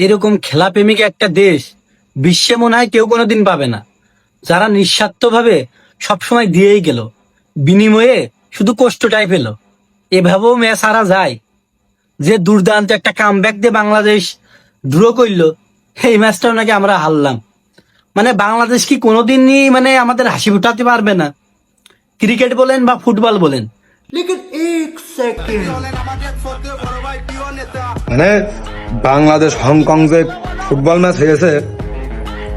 এরকম খেলাপ্রেমিক একটা দেশ বিশ্বে মনে হয় কেউ কোনোদিন পাবে না, যারা নিঃস্বার্থভাবে সবসময় দিয়েই গেল, বিনিময়ে শুধু কষ্টটাই পেল। এভাবেও ম্যাচ হারা যায়। যে দুর্দান্ত একটা কামব্যাক দিয়ে বাংলাদেশ ড্র করলো, এই ম্যাচটাও নাকি আমরা হারলাম। মানে বাংলাদেশ কি কোনোদিনই মানে আমাদের হাসি ফুটাতে পারবে না, ক্রিকেট বলেন বা ফুটবল বলেন। মানে বাংলাদেশ হংকং যে ফুটবল ম্যাচ হয়েছে,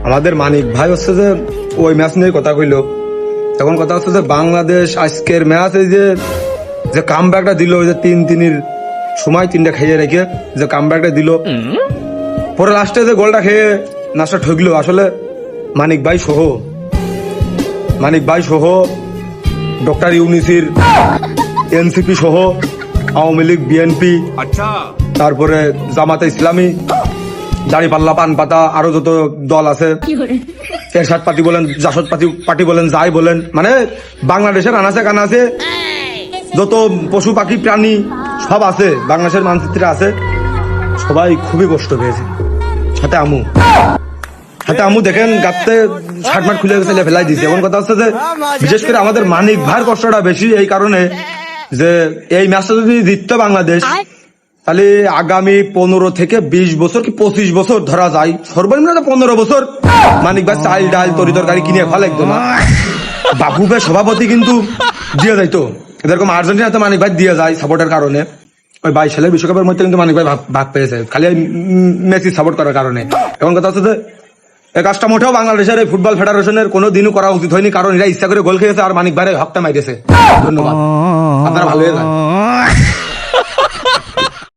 আমাদের মানিক ভাই হচ্ছে যে ওই ম্যাচ নিয়ে কথা কইলো। এখন কথা হচ্ছে যে বাংলাদেশ আজকের ম্যাচ এই যে কামব্যাকটা দিল, ওই যে 3-3 সময় 3টা খেয়ে রেখে যে কামব্যাকটা দিল, পরে লাস্টে যে গোলটা খেয়ে নাচটা ঠকলো, আসলে মানিক ভাই সহ ডক্টর ইউনিসির এনসিপি সহ আওয়ামী লীগ, বিএনপি, তারপরে জামাতে ইসলামী, দাড়িপাল্লা, পান পাতা, আরো যত দল আছে, এরশাদ পার্টি বলেন, জাসদ পার্টি বলেন, যাই বলেন, মানে বাংলাদেশের আনাচে কানাচে যত পশু পাখি প্রাণী সব আছে, বাংলাদেশের মানচিত্রে আছে, সবাই খুবই কষ্ট পেয়েছে। সাথে আমু দেখেন গাতে শার্টমাট খুলে গেছে, ফেলাই দিয়েছে। এমন কথা হচ্ছে যে বিশেষ করে আমাদের মানিক ভাইয়ের কষ্টটা বেশি এই কারণে যে এই ম্যাচটা যদি জিততো বাংলাদেশ, তাহলে আগামী 15 থেকে 20 বছর কি 25 বছর ধরা যায়, সর্বনিম্ন 15 বছর মানিক ভাই চাল ডাল তরি তরকারি কিনে ফেলা একদম না। বাফুফের সভাপতি কিন্তু দিয়ে যাইতো, এরকম আর্জেন্টিনাতে মানিক ভাই দিয়ে যায় সাপোর্টের কারণে। ওই 22 সালের বিশ্বকাপের মধ্যে কিন্তু মানিক ভাই ভাগ পেয়েছে খালি মেসি সাপোর্ট করার কারণে। এখন কথা হচ্ছে যে এই কাজটা মোটেও বাংলাদেশের এই ফুটবল ফেডারেশনের কোনো দিনও করা উচিত হয়নি, কারণ এরা ইচ্ছা করে গোল খেয়েছে আর মানিক ভাইয়ের হকটা মাইরেছে। ধন্যবাদ, আপনারা ভালো হয়ে যান।